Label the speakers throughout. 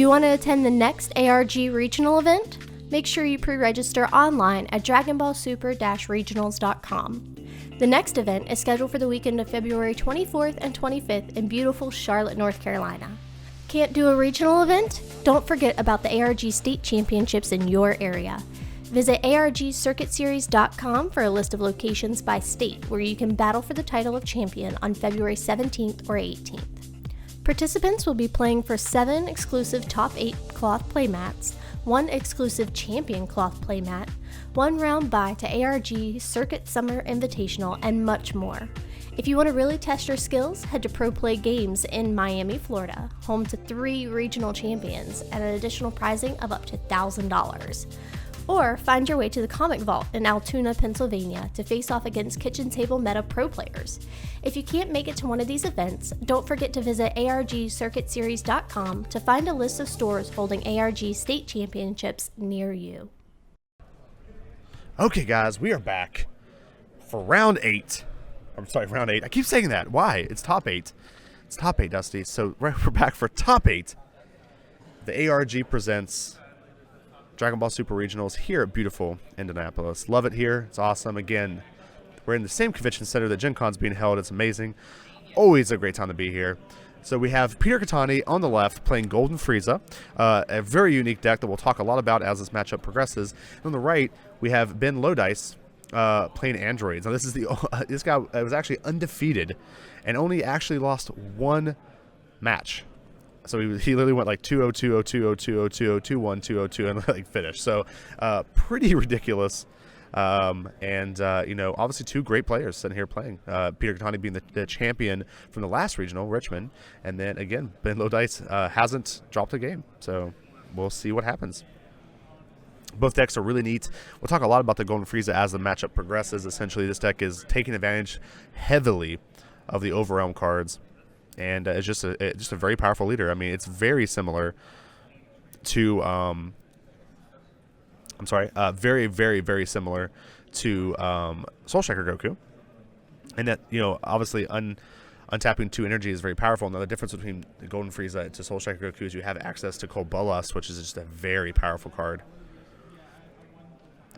Speaker 1: you want to attend the next ARG regional event? Make sure you pre-register online at dragonballsuper-regionals.com. The next event is scheduled for the weekend of February 24th and 25th in beautiful Charlotte, North Carolina. Can't do a regional event? Don't forget about the ARG State Championships in your area. Visit argcircuitseries.com for a list of locations by state where you can battle for the title of champion on February 17th or 18th. Participants will be playing for 7 exclusive top 8 cloth playmats, 1 exclusive champion cloth playmat, 1 round bye to ARG Circuit Summer Invitational, and much more. If you want to really test your skills, head to Pro Play Games in Miami, Florida, home to 3 regional champions and an additional prizing of up to $1,000. Or find your way to the Comic Vault in Altoona, Pennsylvania to face off against KitchenTableMeta pro players. If you can't make it to one of these events, don't forget to visit argcircuitseries.com to find a list of stores holding ARG state championships near you.
Speaker 2: Okay, guys, we are back for round 8. I'm sorry, round 8. I keep saying that. Why? It's top 8. It's top 8, Dusty. So we're back for top 8. The ARG presents Dragon Ball Super Regionals here at beautiful Indianapolis. Love it here. It's awesome. Again, we're in the same convention center that Gen Con's being held. It's amazing. Always a great time to be here. So we have Peter Cattani on the left playing Golden Frieza, a very unique deck that we'll talk a lot about as this matchup progresses. And on the right, we have Ben Lodise playing androids. Now this is this guy was actually undefeated and only actually lost 1 match. So he literally went like 2-0, 2-0, 2-0, 2-0, 2-0, 2-1, 2-0, 2 and like finished. So pretty ridiculous. You know, obviously 2 great players sitting here playing. Peter Cattani being the champion from the last regional, Richmond. And then again, Ben Lodise hasn't dropped a game. So we'll see what happens. Both decks are really neat. We'll talk a lot about the Golden Frieza as the matchup progresses. Essentially, this deck is taking advantage heavily of the Overrealm cards. And it's just a very powerful leader. I mean, it's very similar to very, very, very similar to Soul Striker Goku. And that, you know, obviously untapping 2 energy is very powerful. Now the difference between the Golden Frieza to Soul Striker Goku is you have access to Cold Bloodlust, which is just a very powerful card.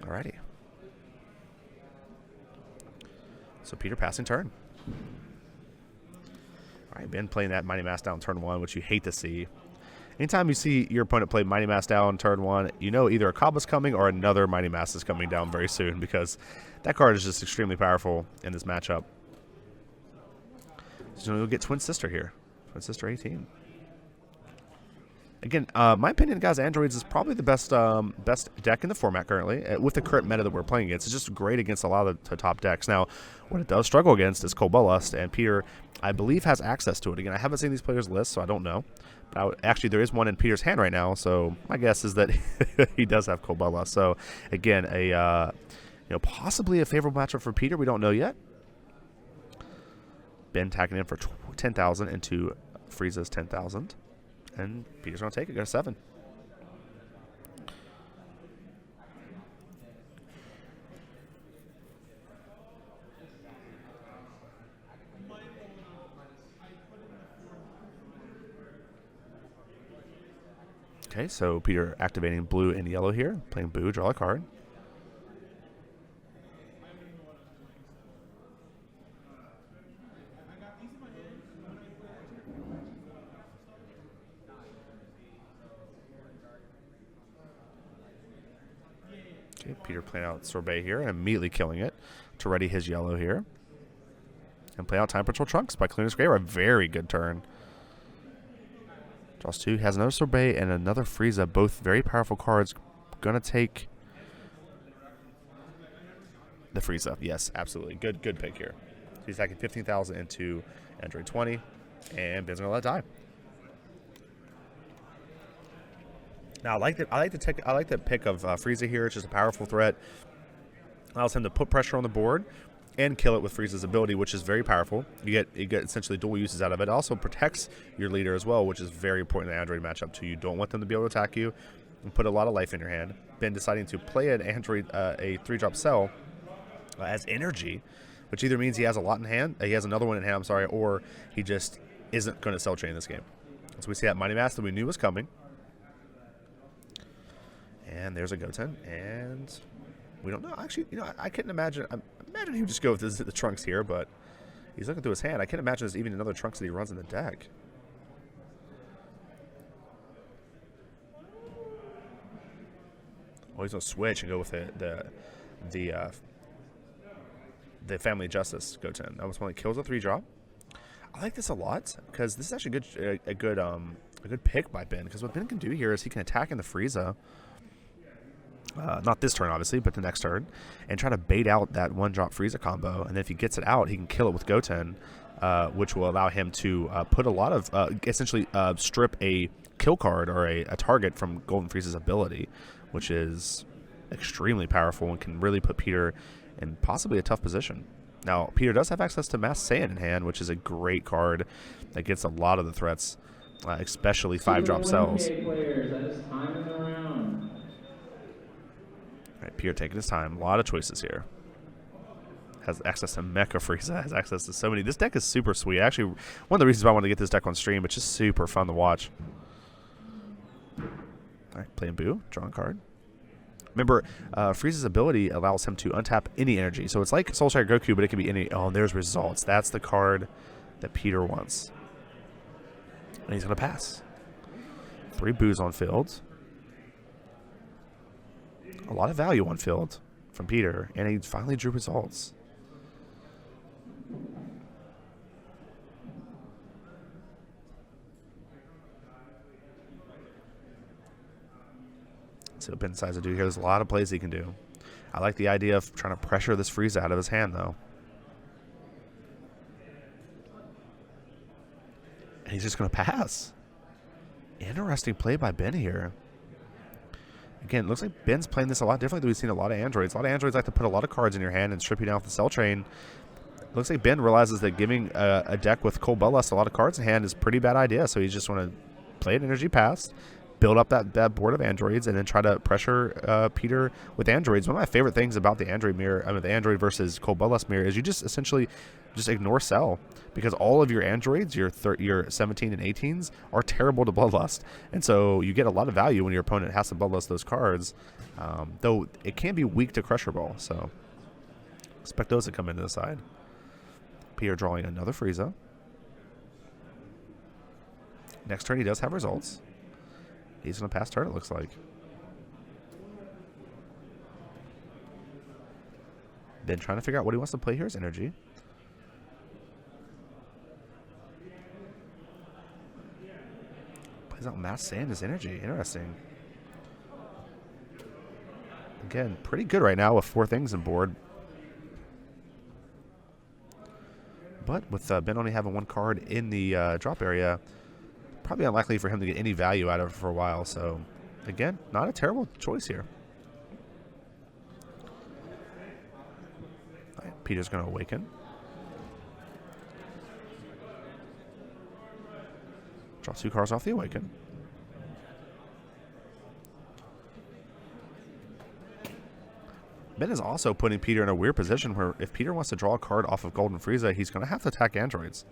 Speaker 2: Alrighty. So Peter passing turn. Alright, Ben playing that Mighty Mass down turn 1, which you hate to see. Anytime you see your opponent play Mighty Mass down turn 1, you know either a Kabba's coming or another Mighty Mass is coming down very soon, because that card is just extremely powerful in this matchup. So you'll get Twin Sister here. Twin Sister 18. Again, my opinion, guys, Androids is probably the best deck in the format currently, with the current meta that we're playing against. It's just great against a lot of the top decks. Now, what it does struggle against is Cold Bloodlust, and Peter, I believe, has access to it. Again, I haven't seen these players' lists, so I don't know. But actually, there is one in Peter's hand right now, so my guess is that he does have Cold Bloodlust. So, again, possibly a favorable matchup for Peter. We don't know yet. Ben tagging in for 10,000 into Frieza's 10,000. And Peter's going to take it. Got a 7. Okay, so Peter activating blue and yellow here. Playing Boo, draw a card. Peter playing out Sorbet here and immediately killing it to ready his yellow here. And play out Time Patrol Trunks by clearing his graveyard. A very good turn. Draws 2. Has another Sorbet and another Frieza. Both very powerful cards. Gonna take the Frieza. Yes, absolutely. Good pick here. He's attacking 15,000 into Android 20. And Ben's gonna let it die. Now, I like the pick of Frieza here. It's just a powerful threat. Allows him to put pressure on the board and kill it with Frieza's ability, which is very powerful. You get essentially dual uses out of it. It also protects your leader as well, which is very important in the Android matchup too. You don't want them to be able to attack you and put a lot of life in your hand. Ben deciding to play an Android, a 3-drop cell as energy, which either means he has a lot in hand, he has another one in hand, I'm sorry, or he just isn't going to cell chain this game. So we see that Mighty Mass that we knew was coming. And there's a Goten, and we don't know. Actually, you know, I couldn't imagine. I imagine he would just go with the trunks here, but he's looking through his hand. I can't imagine there's even another trunks that he runs in the deck. Oh, he's gonna switch and go with the Family Justice Goten. That was one that kills a 3-drop. I like this a lot because this is actually a good pick by Ben. Because what Ben can do here is he can attack in the Frieza. Not this turn, obviously, but the next turn, and try to bait out that 1-drop Frieza combo. And then if he gets it out, he can kill it with Goten, which will allow him to put a lot of essentially strip a kill card or a target from Golden Frieza's ability, which is extremely powerful and can really put Peter in possibly a tough position. Now, Peter does have access to Mass Saiyan in hand, which is a great card that gets a lot of the threats, especially 5-drop cells. Right, Peter taking his time. A lot of choices here. Has access to Mecha Frieza. Has access to so many. This deck is super sweet. Actually, one of the reasons why I wanted to get this deck on stream. It's just super fun to watch. All right, playing Boo. Drawing card. Remember, Frieza's ability allows him to untap any energy. So it's like Soul Striker Goku, but it can be any. Oh, and there's Results. That's the card that Peter wants. And he's going to pass. 3 Boos on field. A lot of value on field from Peter, and he finally drew Results. So what Ben decides to do here. There's a lot of plays he can do. I like the idea of trying to pressure this Frieza out of his hand, though. And he's just going to pass. Interesting play by Ben here. Again, it looks like Ben's playing this a lot differently than we've seen a lot of androids. A lot of androids like to put a lot of cards in your hand and strip you down with the Cell Train. It looks like Ben realizes that giving a deck with Cold Bloodlust a lot of cards in hand is a pretty bad idea. So he's just want to play an energy pass, build up that board of androids, and then try to pressure Peter with androids. One of my favorite things about the android mirror, the android versus Cold Bloodlust mirror, is you just essentially just ignore Cell, because all of your androids, your 17 and 18s, are terrible to Bloodlust, and so you get a lot of value when your opponent has to Bloodlust those cards. Though it can be weak to Crusher Ball, so expect those to come into the side. Peter drawing another Frieza. Next turn he does have Results. He's going to pass turn, it looks like. Then trying to figure out what he wants to play here is Energy. Plays out Mass Sand as Energy. Interesting. Again, pretty good right now with 4 things on board. But with Ben only having 1 card in the drop area, probably unlikely for him to get any value out of it for a while. So, again, not a terrible choice here. All right, Peter's going to Awaken. Draw 2 cards off the Awaken. Ben is also putting Peter in a weird position where if Peter wants to draw a card off of Golden Frieza, he's going to have to attack androids.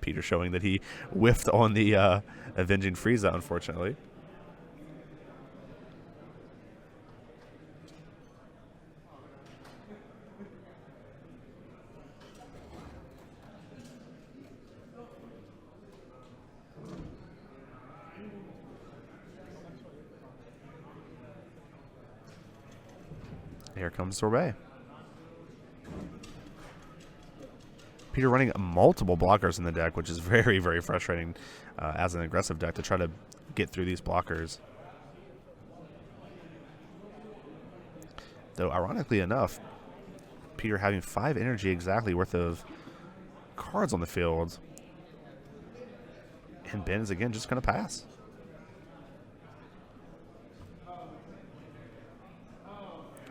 Speaker 2: Peter showing that he whiffed on the Avenging Frieza, unfortunately. Here comes Sorbet. Peter running multiple blockers in the deck, which is very, very frustrating as an aggressive deck to try to get through these blockers. Though, ironically enough, Peter having 5 energy exactly worth of cards on the field. And Ben is again just going to pass.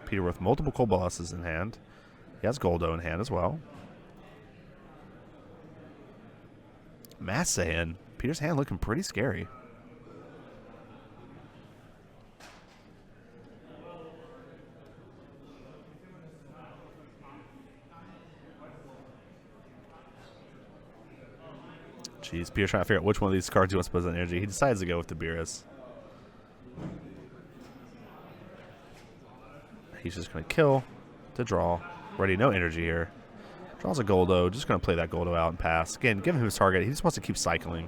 Speaker 2: Peter with multiple Cold Bosses in hand. He has Goldo in hand as well. Mass Saiyan. Peter's hand looking pretty scary. Jeez, Peter's trying to figure out which one of these cards he wants to put on energy. He decides to go with the Beerus. He's just going to kill to draw. Ready, no energy here. Draws a Goldo. Just going to play that Goldo out and pass. Again, give him his target. He just wants to keep cycling.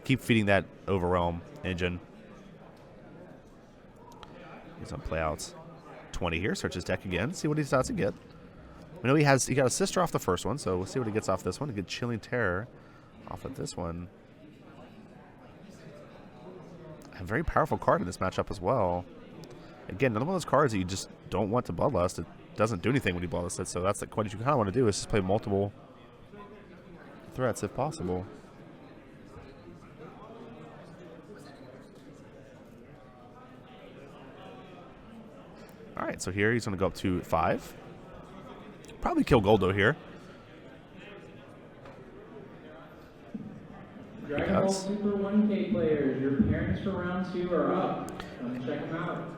Speaker 2: Keep feeding that Overwhelm engine. He's going to play out 20 here. Search his deck again. See what he decides to get. We know he got a Sister off the first one, so we'll see what he gets off this one. A good Chilling Terror off of this one. A very powerful card in this matchup as well. Again, another one of those cards that you just don't want to Bloodlust. It doesn't do anything when you Bloodlust it, so that's what you kind of want to do is just play multiple threats if possible. Alright, so here he's going to go up to 5. Probably kill Goldo here.
Speaker 3: Dragon Ball Super 1K players, your parents for round 2 are up. Come check them out.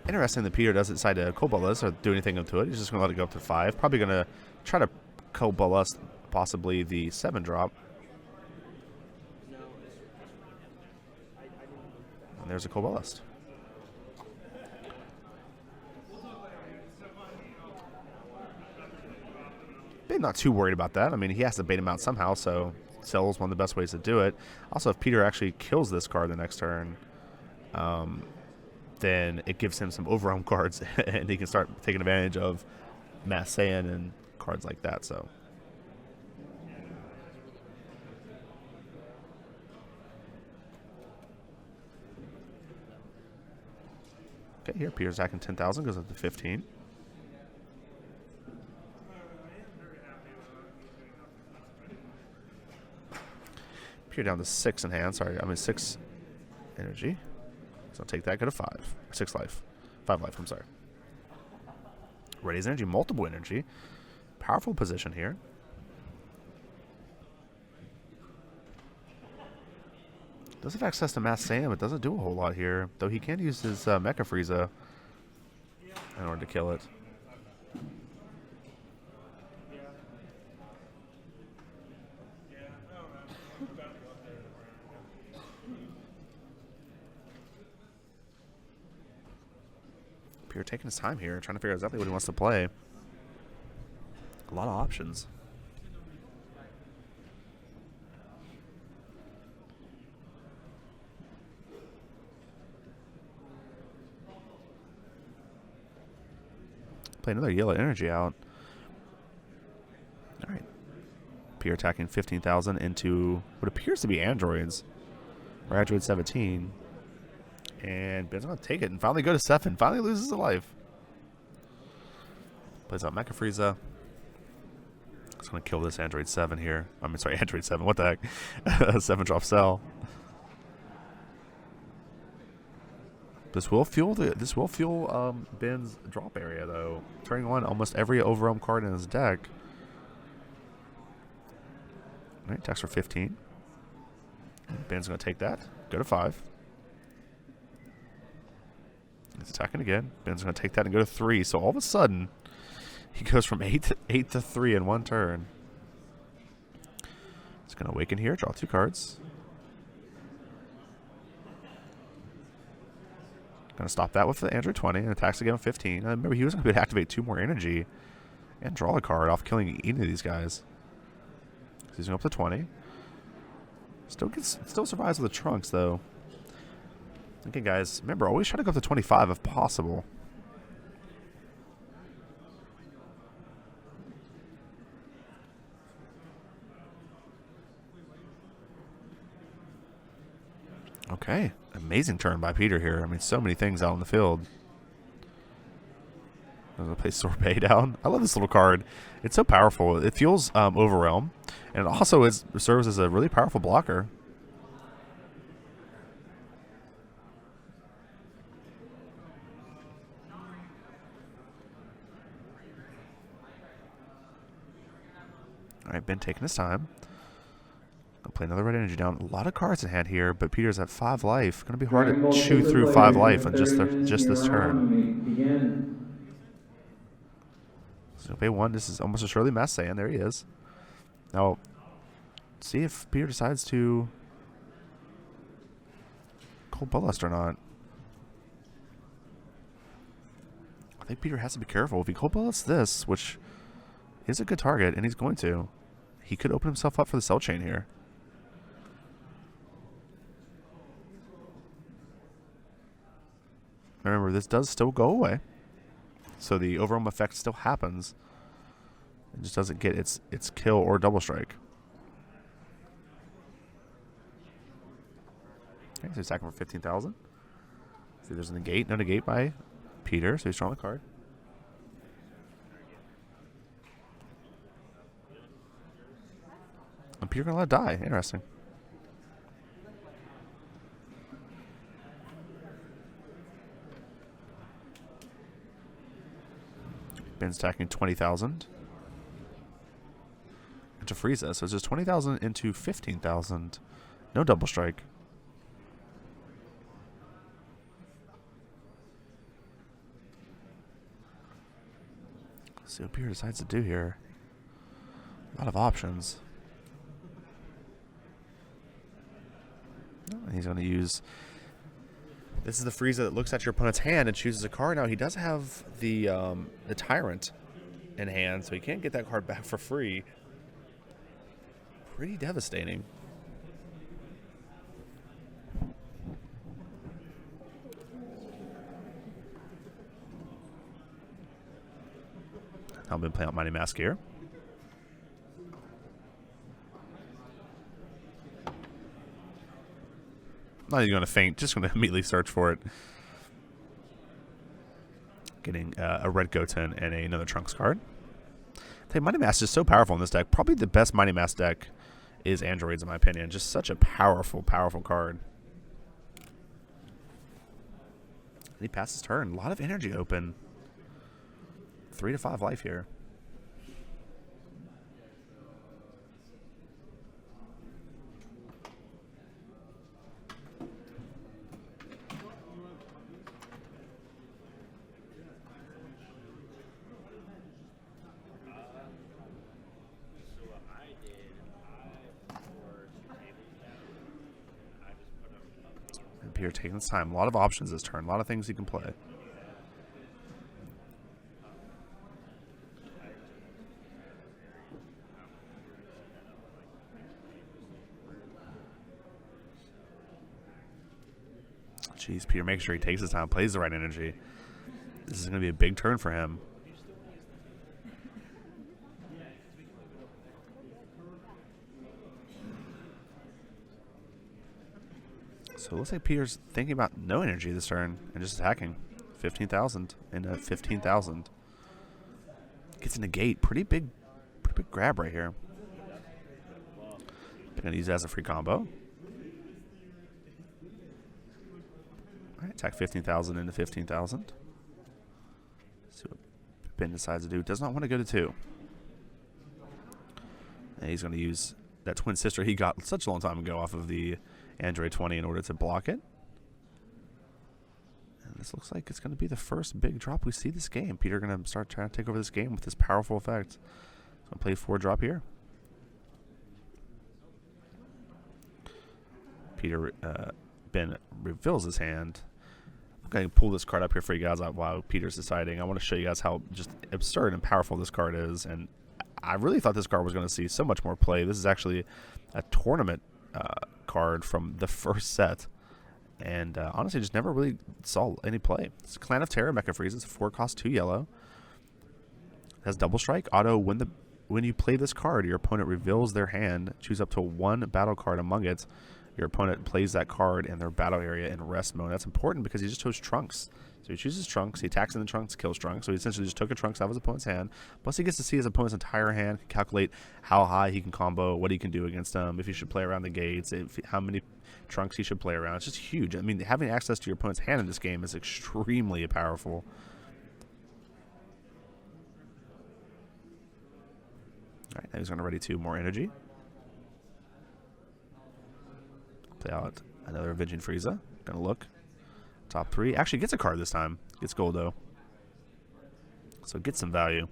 Speaker 2: Interesting that Peter doesn't decide to Cobalt or do anything to it. He's just going to let it go up to 5. Probably going to try to Cobalt possibly the 7-drop. And there's a Cobalt. Not too worried about that. I mean, he has to bait him out somehow, so Cell is one of the best ways to do it. Also, if Peter actually kills this card the next turn, then it gives him some Overwhelm cards, and he can start taking advantage of Mass Saiyan and cards like that. So, okay, here Peter's attacking 10,000, goes up to 15. You're down to 6 in hand. Sorry, I mean 6 energy. So I'll take that. Go to 5. 6 life. 5 life, I'm sorry. Ready his energy. Multiple energy. Powerful position here. Does have access to Mass Saiyan, but doesn't do a whole lot here. Though he can use his Mecha Frieza in order to kill it. Peter taking his time here, trying to figure out exactly what he wants to play. A lot of options. Play another yellow energy out. All right. Peter attacking 15,000 into what appears to be androids. Or Android 17. And Ben's going to take it and finally go to 7. Finally loses a life. Plays out Mecha Frieza. It's going to kill this Android 7 here. I mean, sorry, Android 7. What the heck? 7-drop Cell. This will fuel Ben's drop area though. Turning on almost every Overwhelm card in his deck. All right, attacks for 15. Ben's going to take that. Go to 5. He's attacking again. Ben's going to take that and go to 3. So all of a sudden, he goes from 8 to 3 in one turn. He's going to awaken here, draw 2 cards. Going to stop that with the Android 20 and attacks again with 15. Remember, he was going to be able to activate 2 more energy and draw a card off killing any of these guys. So he's going up to 20. Still survives with the Trunks, though. Okay, guys, remember, always try to go up to 25 if possible. Okay, amazing turn by Peter here. I mean, so many things out in the field. I'm going to play Sorbet down. I love this little card. It's so powerful. It fuels Overwhelm, and it also serves as a really powerful blocker. Alright, Ben taking his time. Gonna play another red energy down. A lot of cards in hand here, but Peter's at 5 life. Gonna be hard to chew through 5 life on just this turn. So pay 1. This is almost a surely Mass Saiyan. There he is. Now, see if Peter decides to Cold Bloodlust or not. I think Peter has to be careful. If he cold bullets this, which is a good target, and he's going to, he could open himself up for the cell chain here. Remember, this does still go away, so the overwhelm effect still happens. It just doesn't get its kill or double strike. Okay, so he's attacking for 15,000. See, there's a negate, no negate by Peter, so he's drawing the card. And Peter gonna let it die. Interesting. Ben's attacking 20,000 into Frieza, so it's just 20,000 into 15,000. No double strike. Let's see what Peter decides to do here. A lot of options. And he's going to use... This is the Frieza that looks at your opponent's hand and chooses a card. Now, he does have the Tyrant in hand, so he can't get that card back for free. Pretty devastating. I've been playing out Mighty Mask here. Not even going to feint, just going to immediately search for it. Getting a red Goten and another Trunks card. Hey, Mighty Mask is so powerful in this deck. Probably the best Mighty Mask deck is Androids, in my opinion. Just such a powerful, powerful card. And he passes turn. A lot of energy open. 3 to 5 life here. Peter taking his time. A lot of options this turn. A lot of things he can play. Jeez, Peter, make sure he takes his time, plays the right energy. This is going to be a big turn for him. So it looks like Peter's thinking about no energy this turn and just attacking. 15,000 into 15,000. Gets a negate. Pretty big grab right here. Going to use it as a free combo. Alright, attack 15,000 into 15,000. See what Ben decides to do. Does not want to go to 2. And he's going to use that twin sister he got such a long time ago off of the Android 20 in order to block it. And this looks like it's going to be the first big drop we see this game. Peter going to start trying to take over this game with this powerful effect. He's going to play 4 drop here. Peter, Ben reveals his hand. I'm going to pull this card up here for you guys while Peter's deciding. I want to show you guys how just absurd and powerful this card is. And I really thought this card was going to see so much more play. This is actually a tournament card from the first set. And honestly, just never really saw any play. It's Clan of Terror Mecha Frieza. It's a 4-cost 2 yellow. It has double strike. Auto, when you play this card, your opponent reveals their hand. Choose up to 1 battle card among it. Your opponent plays that card in their battle area in rest mode. That's important because he just chose Trunks. So he chooses Trunks, he attacks in the Trunks, kills Trunks. So he essentially just took a Trunks out of his opponent's hand. Plus he gets to see his opponent's entire hand, can calculate how high he can combo, what he can do against them, if he should play around the gates, how many Trunks he should play around. It's just huge. I mean, having access to your opponent's hand in this game is extremely powerful. Alright, now he's going to ready 2 more energy. Play out another Avenging Frieza. Gonna look. Top 3. Actually gets a card this time. Gets Goldo. So gets some value.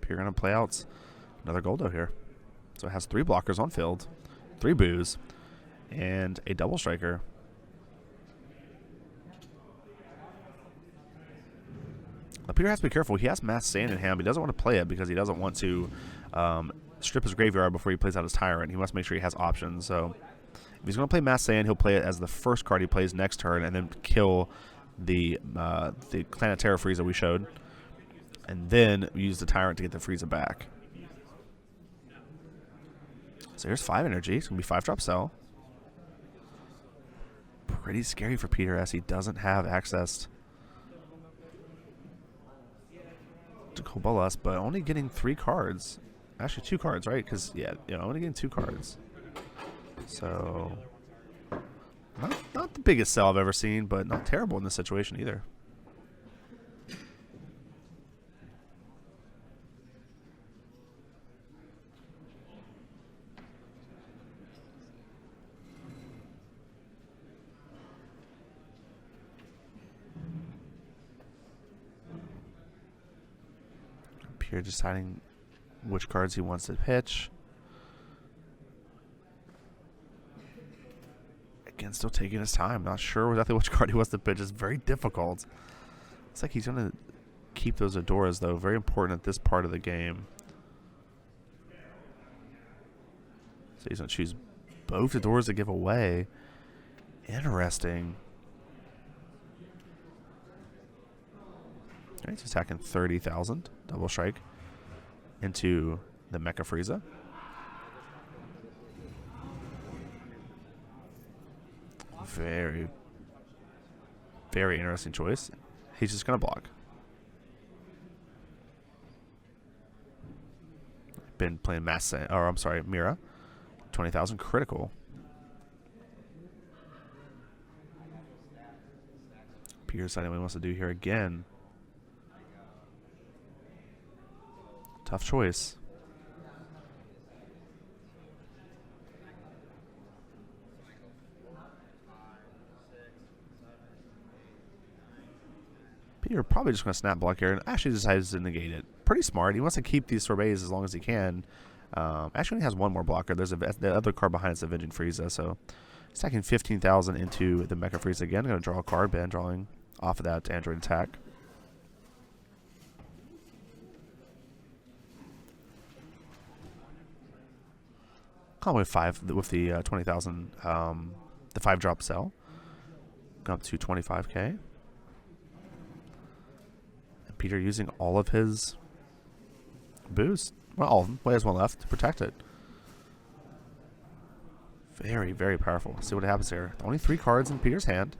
Speaker 2: You're gonna play out Another Goldo here. So it has 3 blockers on field, 3 boos, and a double striker. Now, Peter has to be careful. He has Mass Sand in hand, but he doesn't want to play it because he doesn't want to strip his graveyard before he plays out his Tyrant. He wants to make sure he has options. So if he's going to play Mass Sand, he'll play it as the first card he plays next turn and then kill the Planetara Frieza we showed. And then use the Tyrant to get the Frieza back. So here's 5 energy. It's going to be 5-drop Cell. Pretty scary for Peter as he doesn't have access to Cobolas, but only getting 3 cards. Actually 2 cards, right? Because, yeah, only getting 2 cards. So, not the biggest sell I've ever seen, but not terrible in this situation either. Here deciding which cards he wants to pitch. Again, still taking his time. Not sure exactly which card he wants to pitch. It's very difficult. It's like he's going to keep those Adoras, though. Very important at this part of the game. So he's going to choose both Adoras to give away. Interesting. All right, he's attacking 30,000. Double strike into the Mecha Frieza. Very, very interesting choice. He's just going to block. Been playing Mira. 20,000 critical. Peter deciding what he wants to do here again. Tough choice. Peter probably just going to snap block here and actually decides to negate it. Pretty smart. He wants to keep these sorbets as long as he can. Actually, he has 1 more blocker. There's the other card behind it's Avenging Frieza. So he's attacking 15,000 into the Mecha Frieza again. Going to draw a card, Ben, drawing off of that Android attack. With 5 with the 20,000, the 5-drop cell, go up to 25k. And Peter using all of his boost. Well, all of them. He has 1 left to protect it. Very, very powerful. Let's see what happens here. Only 3 cards in Peter's hand.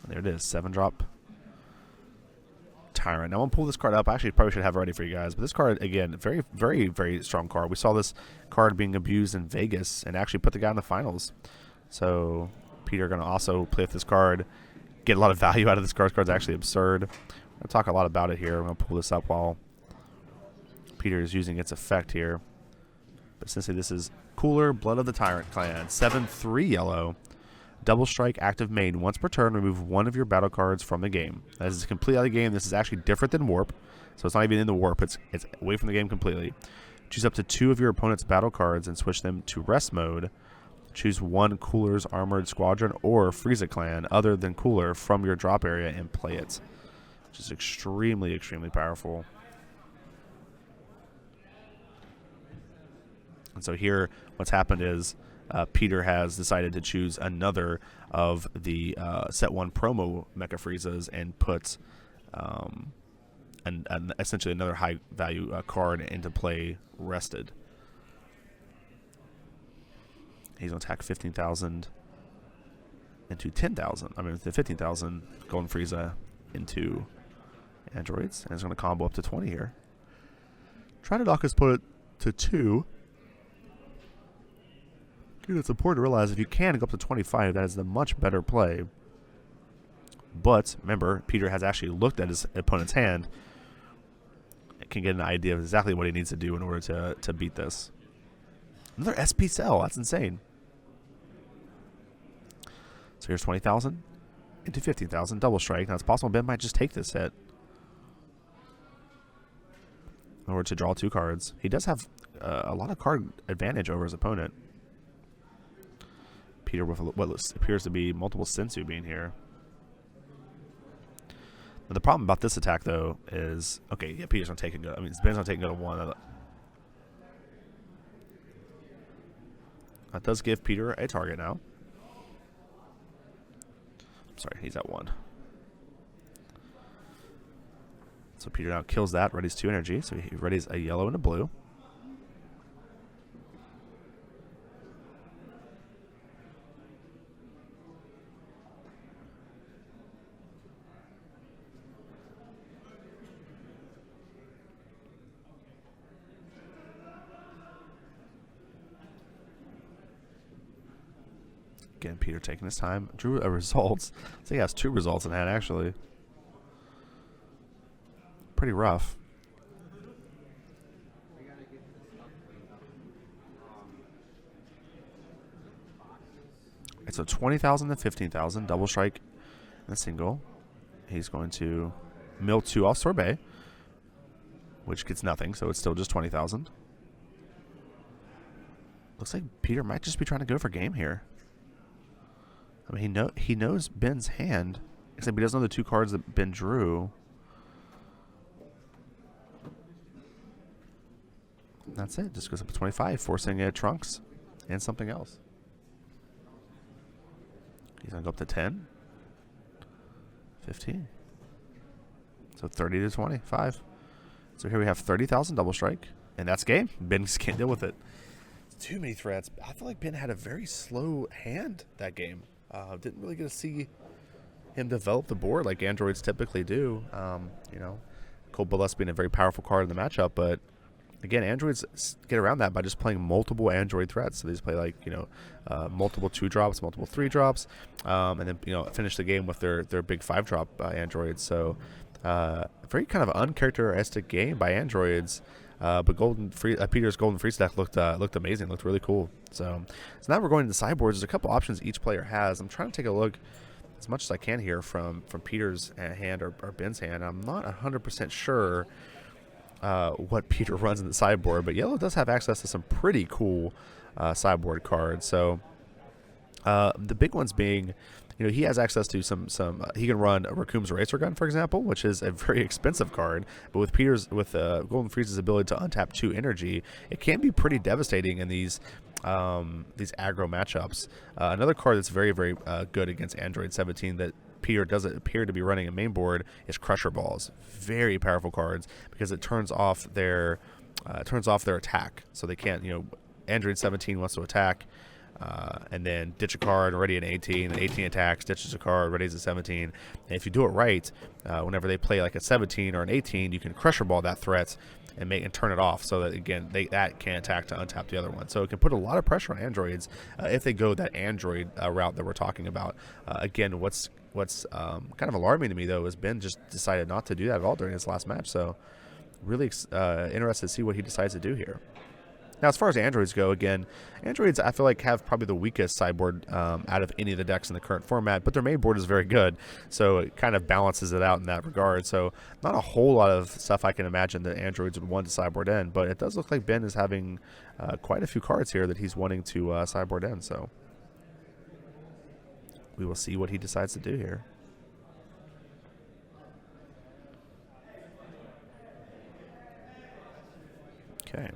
Speaker 2: And there it is, 7-drop. Tyrant. Now I'm gonna pull this card up. I actually probably should have it ready for you guys, but this card again, very, very, very strong card. We saw this card being abused in Vegas and actually put the guy in the finals. So Peter gonna also play with this card, get a lot of value out of this card. This card's actually absurd. I'm gonna talk a lot about it here. I'm gonna pull this up while Peter is using its effect here. But essentially, this is Cooler Blood of the Tyrant Clan, 7/3 yellow. Double strike, active main. Once per turn, remove 1 of your battle cards from the game. This is completely out of the game. This is actually different than Warp. So it's not even in the Warp. It's away from the game completely. Choose up to 2 of your opponent's battle cards and switch them to rest mode. Choose 1 Cooler's Armored Squadron or Frieza Clan other than Cooler from your drop area and play it. Which is extremely, extremely powerful. And so here, what's happened is Peter has decided to choose another of the set 1 promo Mecha Friezas and put essentially another high value card into play rested. He's going to attack 15,000 into 10,000. I mean, the 15,000 Golden Frieza into androids. And it's going to combo up to 20 here. Trinodok has put it to 2. It's important to realize if you can go up to 25, that is the much better play. But remember, Peter has actually looked at his opponent's hand and can get an idea of exactly what he needs to do in order to beat this. Another SP cell. That's insane. So here's 20,000. into 15,000, double strike. Now it's possible Ben might just take this hit in order to draw 2 cards. He does have a lot of card advantage over his opponent. Peter with what appears to be multiple Sensu being here. But the problem about this attack, though, is... Okay, yeah, Peter's going to take it good. I mean, Ben's going to take it good on 1. That does give Peter a target now. Sorry, he's at 1. So Peter now kills that, readies 2 energy. So he readies a yellow and a blue. Again, Peter taking his time. Drew results. So he has 2 results in hand, actually. Pretty rough. Right, so 20,000 to 15,000. Double strike in a single. He's going to mill 2 off Sorbet, which gets nothing, so it's still just 20,000. Looks like Peter might just be trying to go for game here. I mean, he knows Ben's hand, except he doesn't know the 2 cards that Ben drew. That's it. Just goes up to 25, forcing Trunks and something else. He's going to go up to 10, 15. So 30 to 25. So here we have 30,000 double strike, and that's game. Ben just can't deal with it. Too many threats. I feel like Ben had a very slow hand that game. Didn't really get to see him develop the board like androids typically do. You know, Cold Bloodlust being a very powerful card in the matchup, but again, androids get around that by just playing multiple android threats. So they just play like, you know, multiple 2-drops, multiple 3-drops, and then, you know, finish the game with their big 5-drop androids. So very kind of uncharacteristic game by androids. But Peter's Golden Frieza deck looked amazing, looked really cool. So now we're going to the sideboards. There's a couple options each player has. I'm trying to take a look as much as I can here from Peter's hand or Ben's hand. I'm not 100% sure what Peter runs in the sideboard, but Yellow does have access to some pretty cool sideboard cards. So the big ones being, you know, he has access to some he can run a Raccoon's Eraser Gun, for example, which is a very expensive card. But with Golden Frieza's ability to untap 2 energy, it can be pretty devastating in these aggro matchups. Another card that's very, very good against Android 17 that Peter doesn't appear to be running a main board is Crusher Balls. Very powerful cards because it turns off their attack, so they can't, you know, Android 17 wants to attack. And then ditch a card, ready an 18, and 18 attacks, ditches a card, ready as a 17. And if you do it right, whenever they play like a 17 or an 18, you can Crusher Ball that threat and turn it off, so that again that can attack to untap the other one. So it can put a lot of pressure on androids if they go that android route that we're talking about. Again, what's kind of alarming to me though is Ben just decided not to do that at all during his last match. So really interested to see what he decides to do here. Now, as far as androids go, again, androids I feel like have probably the weakest sideboard out of any of the decks in the current format, but their main board is very good, so it kind of balances it out in that regard. So not a whole lot of stuff I can imagine that androids would want to sideboard in, but it does look like Ben is having quite a few cards here that he's wanting to sideboard in, so we will see what he decides to do here. Okay.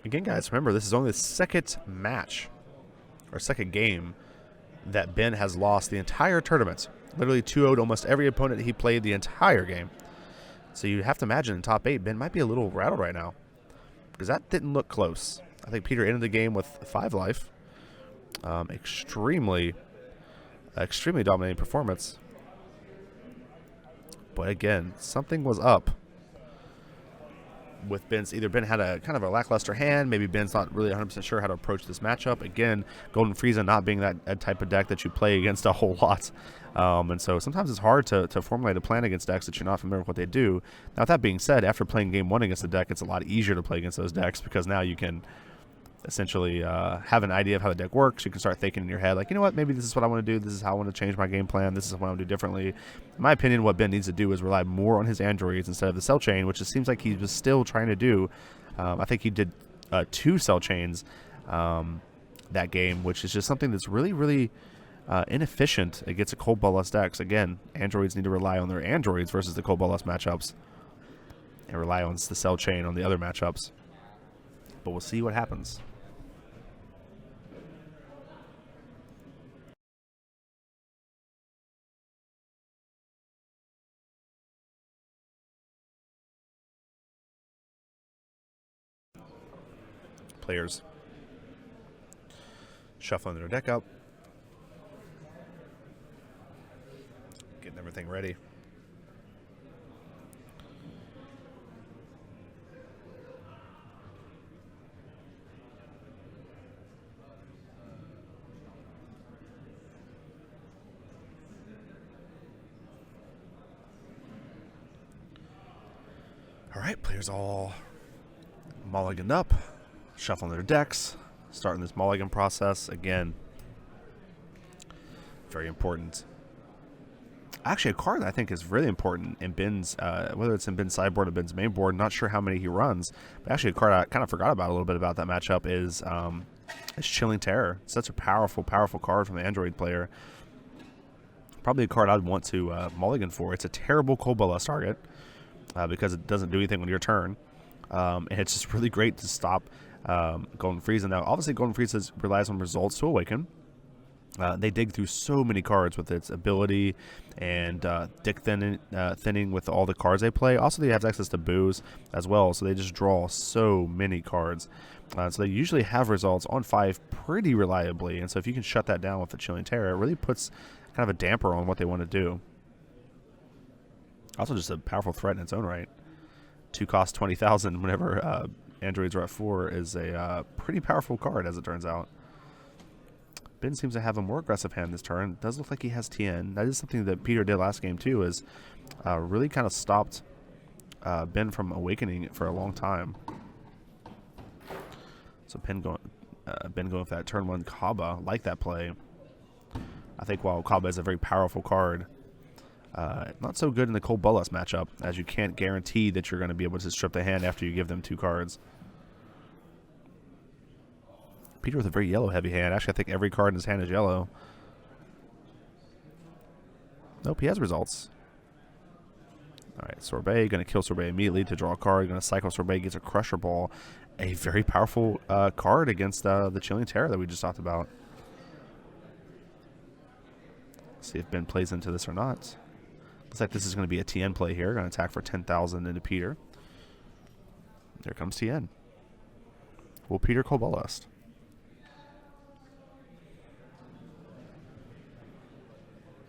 Speaker 2: Again, guys, remember, this is only the second match, or second game, that Ben has lost the entire tournament. Literally 2-0'd almost every opponent he played the entire game. So you have to imagine in top 8, Ben might be a little rattled right now, because that didn't look close. I think Peter ended the game with 5 life. Extremely dominating performance. But again, something was up. with Ben's, either Ben had a kind of a lackluster hand, maybe Ben's not really 100% sure how to approach this matchup. Again, Golden Frieza not being that type of deck that you play against a whole lot. And so sometimes it's hard to formulate a plan against decks that you're not familiar with what they do. Now, with that being said, after playing game 1 against the deck, it's a lot easier to play against those decks because now you can essentially have an idea of how the deck works. You can start thinking in your head, like, you know what, maybe this is what I want to do. This is how I want to change my game plan. This is what I want to do differently. In my opinion, what Ben needs to do is rely more on his androids instead of the cell chain, which it seems like he was still trying to do. I think he did 2 cell chains that game, which is just something that's really, really inefficient against a Cold Bloodlust decks. Again, androids need to rely on their androids versus the Cold Bloodlust matchups and rely on the cell chain on the other matchups. But we'll see what happens. Players shuffling their deck up, getting everything ready. All right, players all mulliganed up, shuffling their decks, starting this mulligan process. Again, very important. Actually, a card that I think is really important in Ben's, whether it's in Ben's sideboard or Ben's main board, not sure how many he runs, but actually a card I kind of forgot about a little bit about that matchup is Chilling Terror. It's such a powerful, powerful card from the Android player. Probably a card I'd want to mulligan for. It's a terrible Cold Bloodlust target because it doesn't do anything on your turn. And it's just really great to stop Golden Frieza. Now, obviously, Golden Frieza relies on results to awaken. They dig through so many cards with its ability and dick thinning with all the cards they play. Also, they have access to boos as well, so they just draw so many cards. So they usually have results on 5 pretty reliably, and so if you can shut that down with the Chilling Terror, it really puts kind of a damper on what they want to do. Also, just a powerful threat in its own right. 2 cost 20,000 whenever androids are at 4 is a pretty powerful card, as it turns out. Ben seems to have a more aggressive hand this turn. It does look like he has TN. That is something that Peter did last game too, is really kind of stopped Ben from awakening for a long time. So Ben going for that turn 1 Kaba, like that play. I think while Kaba is a very powerful card, not so good in the Cold Bloodlust matchup, as you can't guarantee that you're going to be able to strip the hand after you give them 2 cards. Peter with a very yellow heavy hand. Actually, I think every card in his hand is yellow. Nope, he has results. Alright, Sorbet, going to kill Sorbet immediately to draw a card. Going to cycle Sorbet, gets a Crusher Ball. A very powerful card against the Chilling Terror that we just talked about. See if Ben plays into this or not. Looks like this is going to be a TN play here. Going to attack for 10,000 into Peter. There comes TN. Will Peter Cold Bloodlust?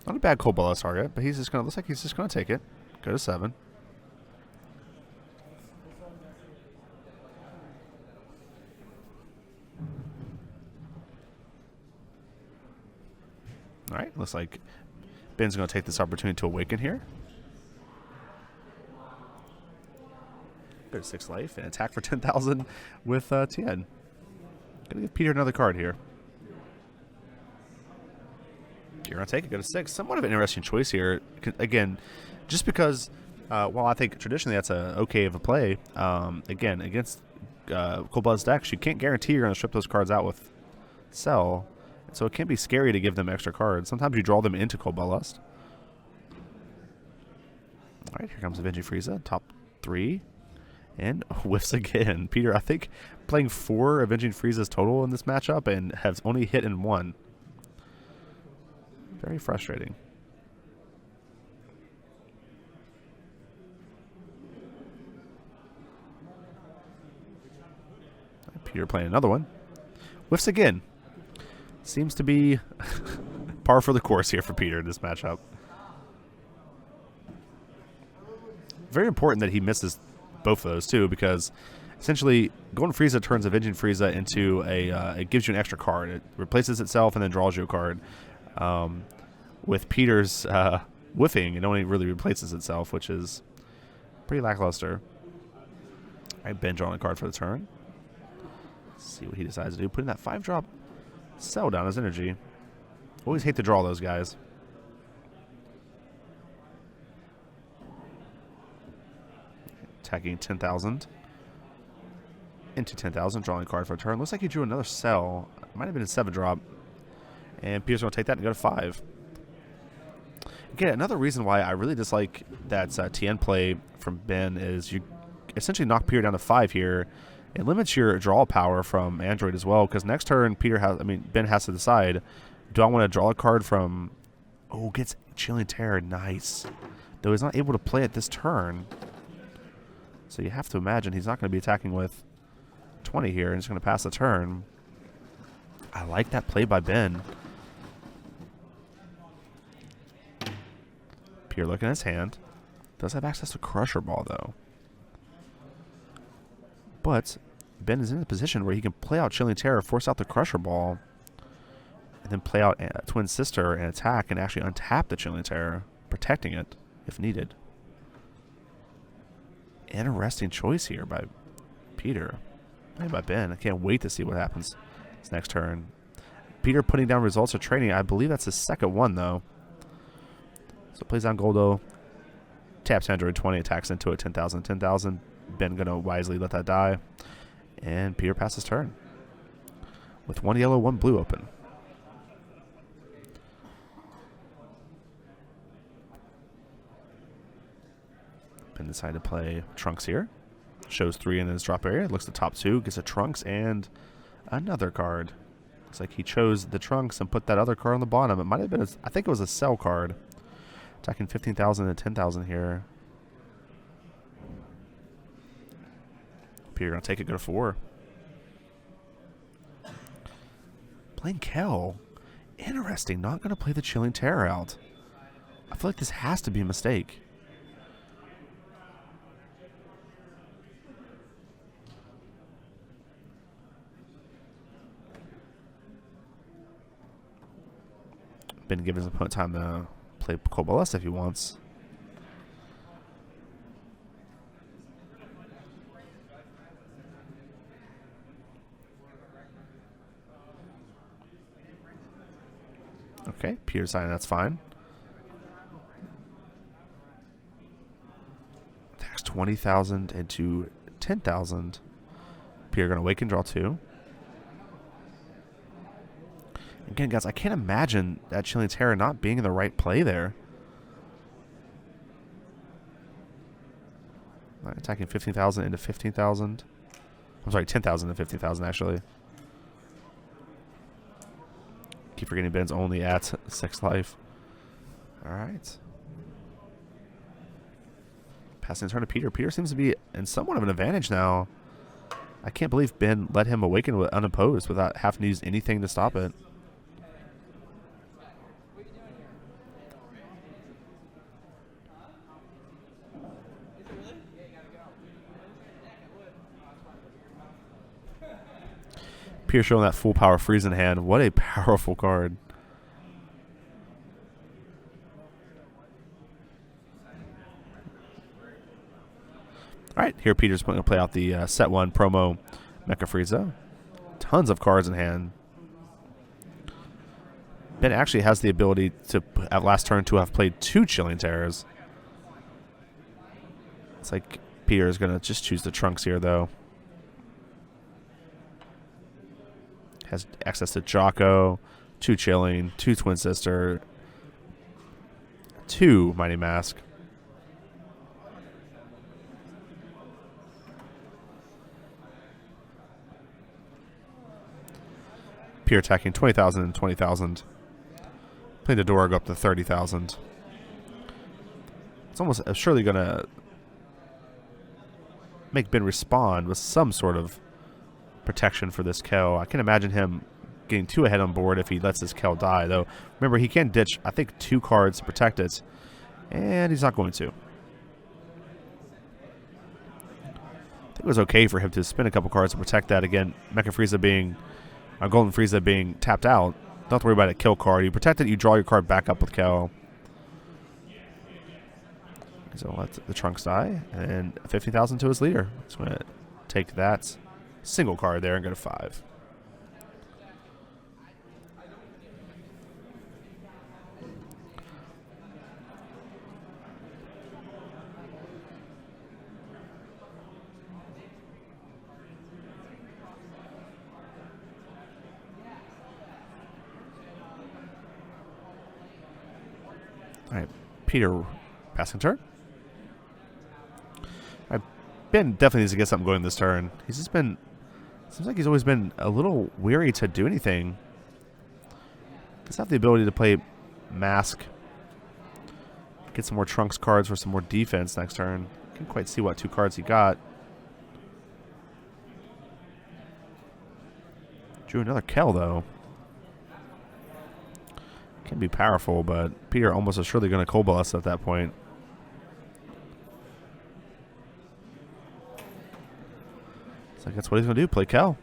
Speaker 2: Not a bad Cold Bloodlust target, but he's just going to, looks like he's just going to take it. Go to 7. All right, looks like Ben's going to take this opportunity to awaken here. Go to 6 life and attack for 10,000 with TN. Going to give Peter another card here. You're going to take it, go to 6. Somewhat of an interesting choice here. Again, just because, while I think traditionally that's a okay of a play, again, against Cold Bloodlust decks, you can't guarantee you're going to strip those cards out with Cell. So it can be scary to give them extra cards. Sometimes you draw them into Cold Bloodlust. All right, here comes Avenging Frieza, top 3. And whiffs again. Peter, I think, playing 4 Avenging Friezas total in this matchup and has only hit in 1. Very frustrating. Peter playing another one. Whiffs again. Seems to be par for the course here for Peter in this matchup. Very important that he misses both of those too, because essentially Golden Frieza turns Avenging Frieza into it gives you an extra card. It replaces itself and then draws you a card. With Peter's whiffing, it only really replaces itself, which is pretty lackluster. All right, Ben drawing a card for the turn. Let's see what he decides to do. Putting that 5-drop Cell down as energy. Always hate to draw those guys. Attacking 10,000. Into 10,000, drawing a card for a turn. Looks like he drew another Cell. Might have been a 7-drop. And Peter's going to take that and go to 5. Again, another reason why I really dislike that TN play from Ben is you essentially knock Peter down to 5 here. It limits your draw power from Android as well, because next turn Ben has to decide, do I want to draw a card from... Oh, gets Chilling Terror. Nice. Though he's not able to play it this turn. So you have to imagine he's not going to be attacking with 20 here and he's going to pass the turn. I like that play by Ben. Pierre looking at his hand. Does have access to Crusher Ball, though. But Ben is in a position where he can play out Chilling Terror, force out the Crusher Ball, and then play out Twin Sister and attack and actually untap the Chilling Terror, protecting it if needed. Interesting choice here by Peter. And by Ben. I can't wait to see what happens this next turn. Peter putting down Results of Training. I believe that's his second one, though. So plays on Goldo. Taps Android 20, attacks into it 10,000. 10,000. Ben going to wisely let that die. And Peter passes turn. With 1 yellow, 1 blue open. Ben decided to play Trunks here. Shows 3 in his drop area. Looks at the top 2. Gets a Trunks and another card. Looks like he chose the Trunks and put that other card on the bottom. It might have been, I think it was a Cell card. Attacking 15,000 and 10,000 here. Peter going to take it, go to 4. Playing Kel. Interesting. Not going to play the Chilling Terror out. I feel like this has to be a mistake. Been giving his opponent time to play Cobalescence if he wants. Okay, Peter deciding that's fine. Attacks 20,000 into 10,000. Peter going to wake and draw 2. Again, guys, I can't imagine that Chilling Terror not being in the right play there. Attacking 15,000 into 15,000. I'm sorry, 10,000 into 15,000, actually. Keep forgetting Ben's only at 6 life. All right. Passing the turn to Peter. Peter seems to be in somewhat of an advantage now. I can't believe Ben let him awaken with unopposed without having to use anything to stop it. Peter showing that full power Frieza in hand. What a powerful card. Alright, here Peter's going to play out the set 1 promo Mecha Frieza. Tons of cards in hand. Ben actually has the ability to, at last turn, to have played 2 Chilling Terrors. It's like Peter is going to just choose the Trunks here, though. Has access to Jocko, 2 Chilling, 2 Twin Sister, 2 Mighty Mask. Peter attacking 20,000 and 20,000. Playing the door go up to 30,000. It's almost surely going to make Ben respond with some sort of protection for this Kel. I can imagine him getting 2 ahead on board if he lets this Kel die, though. Remember, he can ditch, I think, 2 cards to protect it, and he's not going to. think it was okay for him to spin a couple cards to protect that. Again, Mecha Frieza being, Golden Frieza being tapped out. Don't have to worry about a kill card. You protect it, you draw your card back up with KO. So let the Trunks die, and 50,000 to his leader. Just going to take that single card there and go to 5. All right, Peter, passing turn. All right, Ben definitely needs to get something going this turn. He's just been, seems like he's always been a little weary to do anything. Does have the ability to play Mask, get some more Trunks cards for some more defense next turn. Can't quite see what 2 cards he got. Drew another Kel though. Can be powerful, but Peter almost is surely going to Cobalt us at that point. So that's what he's going to do, play Kel.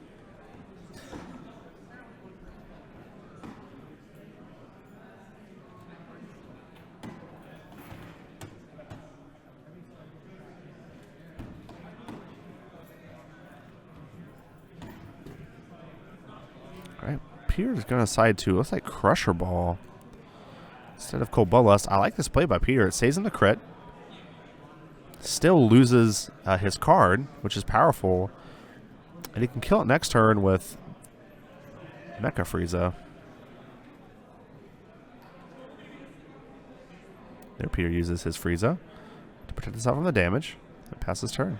Speaker 2: All right, Peter's going to decide to, looks like Crusher Ball. Instead of Cold I like this play by Peter. It stays in the crit. Still loses his card, which is powerful. And he can kill it next turn with Mecha Frieza. There Peter uses his Frieza to protect himself from the damage and pass his turn.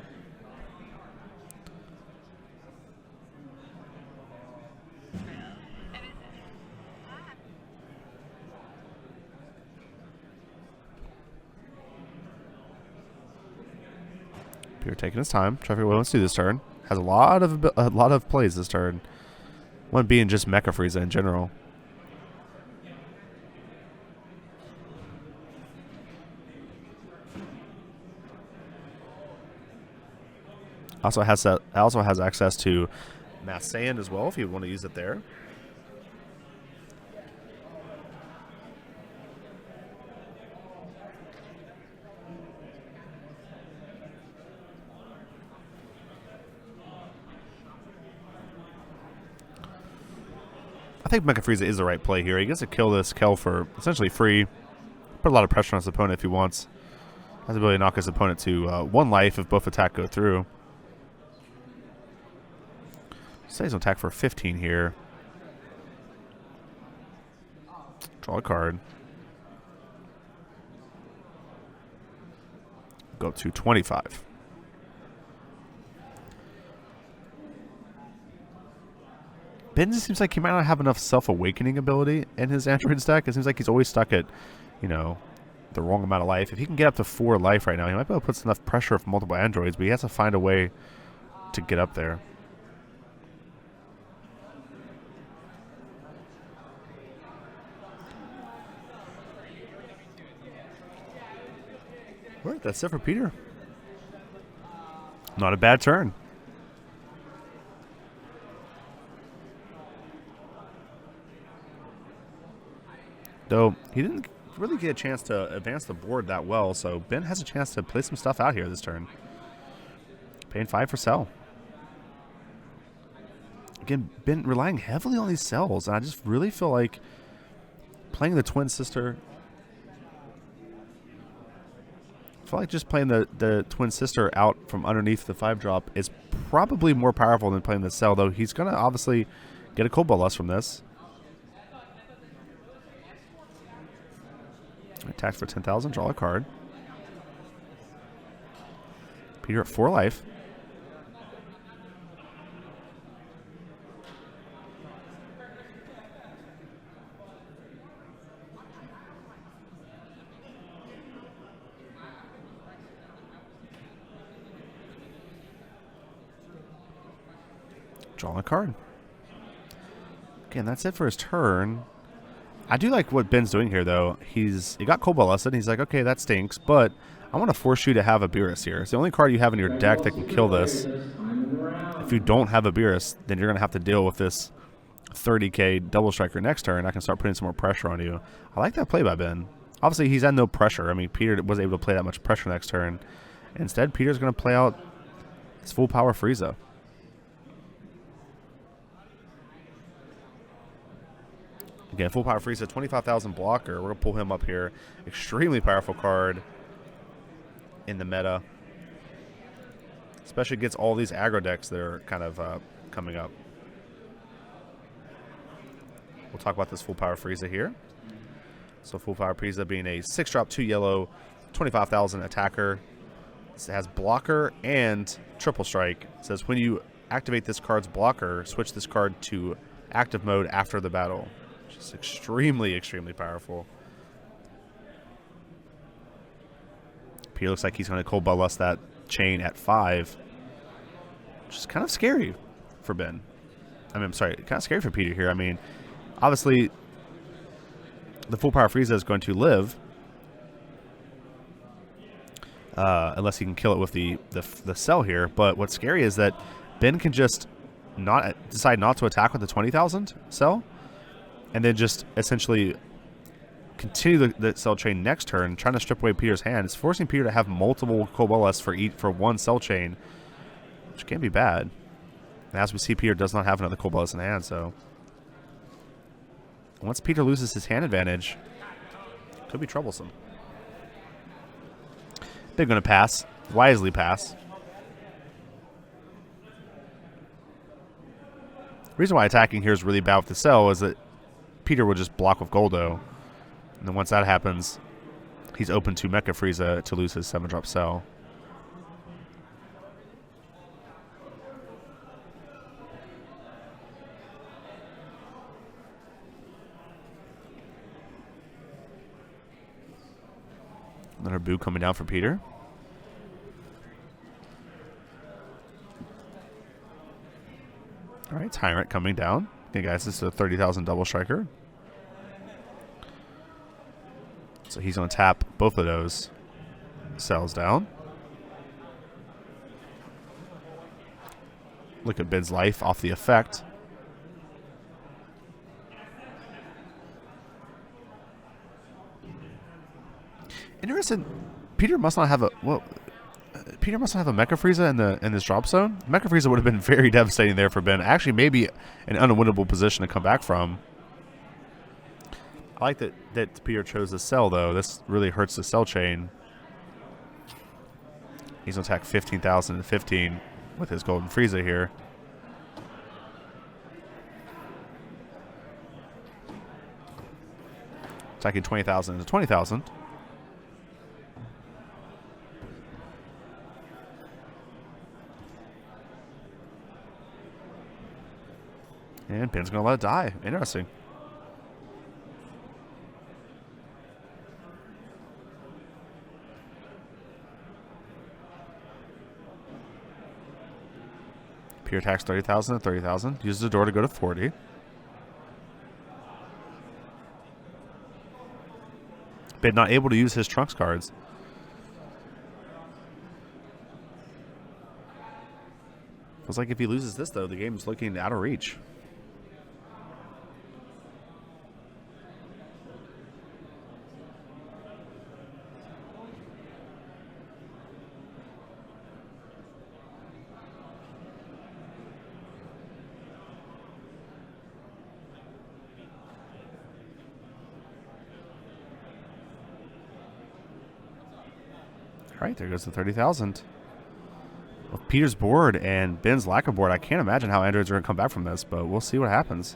Speaker 2: Peter taking his time, trying to figure out what he wants to do this turn. Has a lot of plays this turn. One being just Mecha Frieza in general. Also has access to Mass Sand as well if you want to use it there. I think Mecha Frieza is the right play here. He gets to kill this Kel for essentially free. Put a lot of pressure on his opponent if he wants. Has the ability to knock his opponent to 1 life if both attack go through. So he's going to attack for 15 here. Draw a card. Go to 25. Ben seems like he might not have enough self-awakening ability in his android stack. It seems like he's always stuck at, you know, the wrong amount of life. If he can get up to 4 life right now, he might be able to put enough pressure for multiple androids, but he has to find a way to get up there. All right, that's it for Peter. Not a bad turn. Though he didn't really get a chance to advance the board that well, so Ben has a chance to play some stuff out here this turn. Paying 5 for Cell. Again, Ben relying heavily on these cells, and I just really feel like playing the Twin Sister. I feel like just playing the Twin Sister out from underneath the 5-drop is probably more powerful than playing the Cell, though he's going to obviously get a Cobalt Lust from this. Attack for 10,000, draw a card. Peter at 4 life. Draw a card. Again, that's it for his turn. I do like what Ben's doing here, though. He got Cobalt Lesson. He's like, okay, that stinks, but I want to force you to have a Beerus here. It's the only card you have in your deck that can kill this. If you don't have a Beerus, then you're going to have to deal with this 30k double striker next turn. I can start putting some more pressure on you. I like that play by Ben. Obviously, he's had no pressure. I mean, Peter was able to play that much pressure next turn. Instead, Peter's going to play out his full power Frieza. Again, full power Frieza, 25,000 blocker. We're going to pull him up here. Extremely powerful card in the meta. Especially against all these aggro decks that are kind of coming up. We'll talk about this full power Frieza here. So full power Frieza being a 6-drop, 2 yellow, 25,000 attacker. It has blocker and triple strike. It says when you activate this card's blocker, switch this card to active mode after the battle. Just extremely, extremely powerful. Peter looks like he's going to cold bloodlust that chain at 5. Which is kind of scary for Ben. I mean, I'm sorry, kind of scary for Peter here. I mean, obviously, the full power Frieza is going to live. Unless he can kill it with the cell here. But what's scary is that Ben can just decide not to attack with the 20,000 cell. And then just essentially continue the cell chain next turn, trying to strip away Peter's hand. It's forcing Peter to have multiple Cobalus for one cell chain, which can be bad. And as we see, Peter does not have another Cobalus in hand, so once Peter loses his hand advantage, it could be troublesome. They're going to pass. Wisely pass. The reason why attacking here is really bad with the cell is that Peter will just block with Goldo. And then once that happens, he's open to Mecha Frieza to lose his 7-drop cell. Another Boo coming down for Peter. All right, Tyrant coming down. Okay, guys, this is a 30,000 double striker. So he's going to tap both of those cells down. Look at Ben's life off the effect. Interesting. Peter must not have a Peter must not have a Mecha Frieza in this drop zone. Mecha Frieza would have been very devastating there for Ben. Actually, maybe an unwinnable position to come back from. I like that Peter chose the cell, though. This really hurts the cell chain. He's going to attack 15,000 and 15 with his Golden Frieza here. Attacking 20,000 into 20,000. And Ben's going to let it die. Interesting. Peter attacks 30,000 and 30,000. Uses the door to go to 40. Ben not able to use his Trunks cards. Feels like if he loses this, though, the game's looking out of reach. All right, there goes the 30,000. With Peter's board and Ben's lack of board, I can't imagine how Androids are going to come back from this, but we'll see what happens.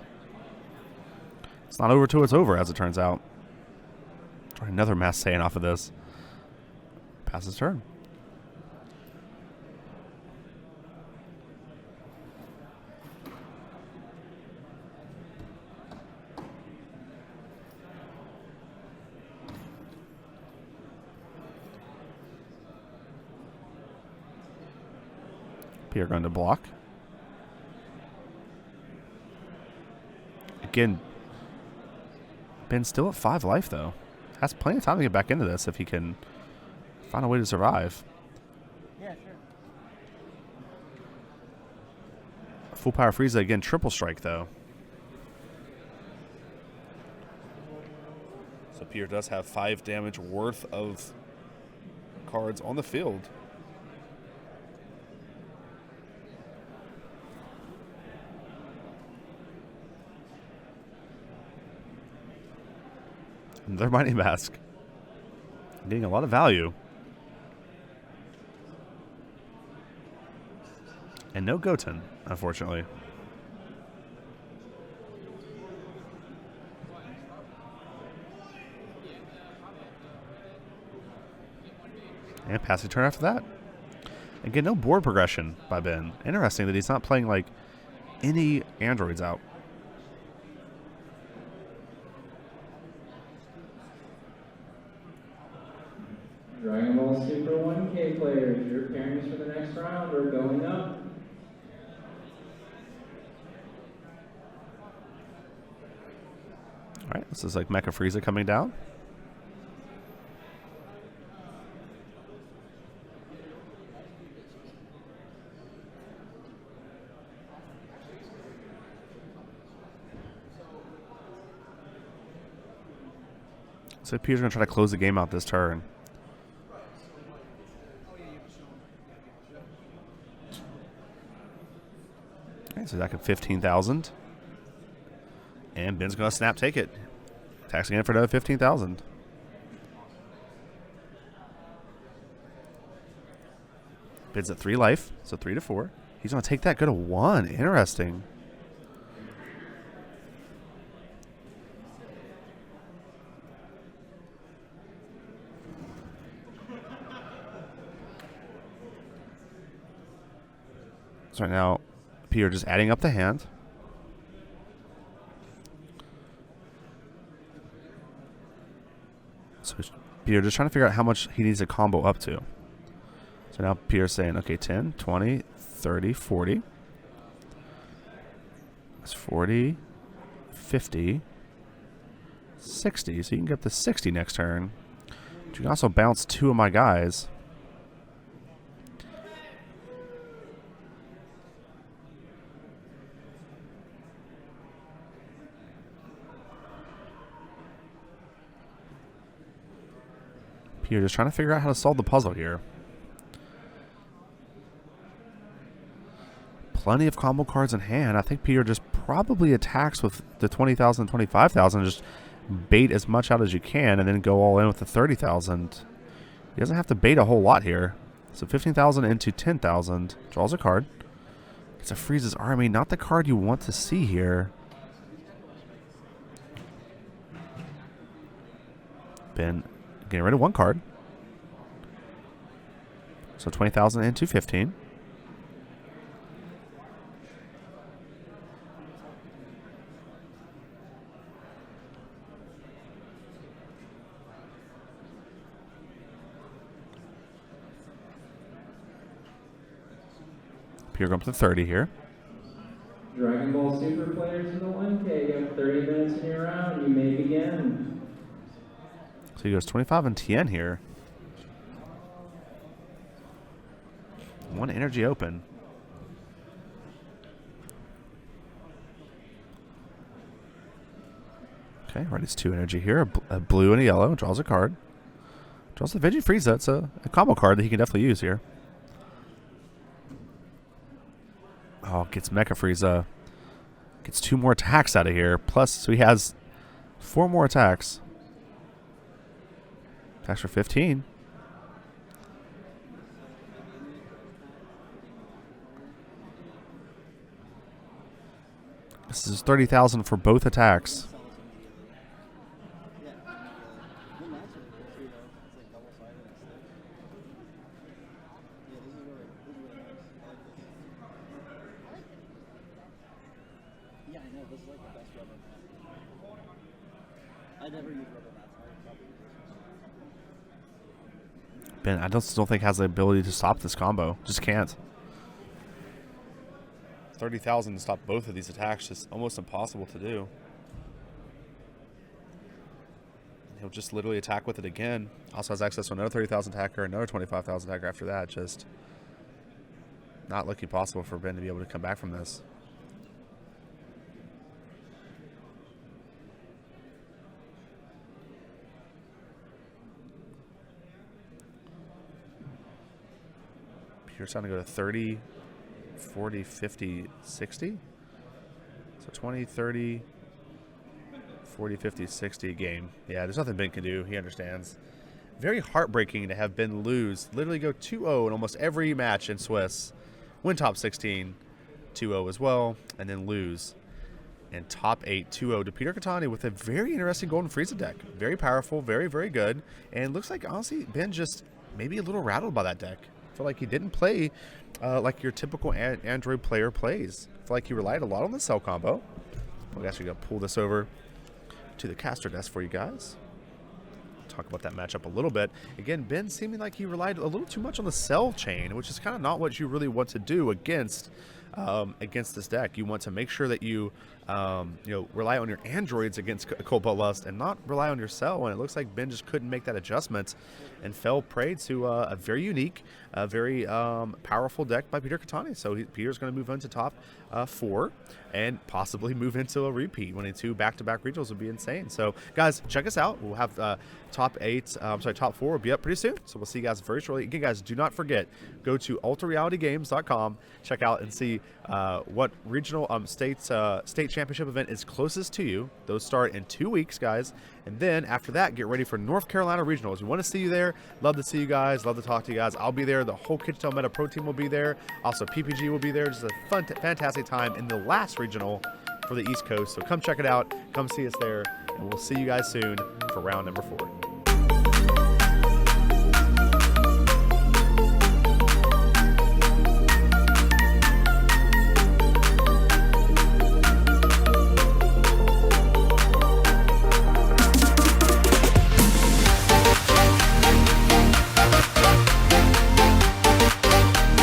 Speaker 2: It's not over till it's over, as it turns out. Try another Mass Saiyan off of this. Passes turn. Peter going to block. Again, Ben's still at 5 life, though. Has plenty of time to get back into this if he can Find a way to survive.
Speaker 4: Yeah, sure.
Speaker 2: Full power Frieza again, triple strike though. So Pierre does have 5 damage worth of cards on the field. Another Mighty Mask. Getting a lot of value. And no Goten, unfortunately. And passing turn after that. Again, no board progression by Ben. Interesting that he's not playing like any androids out.
Speaker 3: Dragon Ball Super 1K players, your pairings for the next round are going up.
Speaker 2: All right, this is like Mecha Frieza coming down. So Peter's going to try to close the game out this turn. Okay, so that could 15,000. And Ben's going to snap take it. Attacks again for another 15,000. Ben's at 3 life, so 3 to 4. He's going to take that, go to 1. Interesting. So right now, Peter just adding up the hand. So Peter just trying to figure out how much he needs to combo up to. So now Peter's saying, okay, 10, 20, 30, 40. That's 40, 50, 60. So you can get to 60 next turn. But you can also bounce 2 of my guys. You're just trying to figure out how to solve the puzzle here. Plenty of combo cards in hand. I think Peter just probably attacks with the 20,000, 25,000. Just bait as much out as you can and then go all in with the 30,000. He doesn't have to bait a whole lot here. So 15,000 into 10,000. Draws a card. It's a Frieza's Army. Not the card you want to see here. Ben getting rid of 1 card. So 20,000 into 15. You're going up to 30 here.
Speaker 3: Dragon Ball Super players in the 1K, you have 30 minutes in your round. You may begin.
Speaker 2: So he goes 25 and 10 here. 1 energy open. Okay, right, it's 2 energy here. A blue and a yellow. Draws a card. Draws the Veggie Frieza. It's a combo card that he can definitely use here. Oh, gets Mecha Frieza. Gets 2 more attacks out of here. Plus, so he has 4 more attacks. Attacks for 15. This is 30,000 for both attacks.
Speaker 4: Yeah, I know. This is like the best rubber mat. I never use rubber mats.
Speaker 2: Ben, I don't still think has the ability to stop this combo. Just can't. 30,000 to stop both of these attacks is almost impossible to do. he'll just literally attack with it again. Also has access to another 30,000 attacker, another 25,000 attacker after that. Just not looking possible for Ben to be able to come back from this. Peter's trying to go to 30, 40, 50, 60. So 20, 30, 40, 50, 60 game. Yeah, there's nothing Ben can do. He understands. Very heartbreaking to have Ben lose. Literally go 2-0 in almost every match in Swiss. Win top 16, 2-0 as well, and then lose. And top 8, 2-0 to Peter Cattani with a very interesting Golden Frieza deck. Very powerful, very, very good. And looks like, honestly, Ben just maybe a little rattled by that deck. I feel like he didn't play like your typical Android player plays. I feel like he relied a lot on the cell combo. I'm actually going to pull this over to the caster desk for you guys. Talk about that matchup a little bit. Again, Ben seeming like he relied a little too much on the cell chain, which is kind of not what you really want to do against this deck. You want to make sure that you rely on your androids against Cobalt Lust and not rely on your cell. And it looks like Ben just couldn't make that adjustment and fell prey to a very unique, very powerful deck by Peter Cattani. So Peter's going to move into top 4 and possibly move into a repeat. Winning 2 back-to-back regionals would be insane. So guys, check us out. We'll have top 4 will be up pretty soon. So we'll see you guys very shortly. Again, guys, do not forget, go to ultrarealitygames.com, check out and see what regional state championship event is closest to you. Those start in 2 weeks, guys. And then after that, get ready for North Carolina regionals. We want to see you there. Love to see you guys. Love to talk to you guys. I'll be there. The whole KitchenTableMeta Pro team will be there. Also, PPG will be there. Just a fun, fantastic time in the last regional for the East Coast. So come check it out. Come see us there. And we'll see you guys soon for round number 4.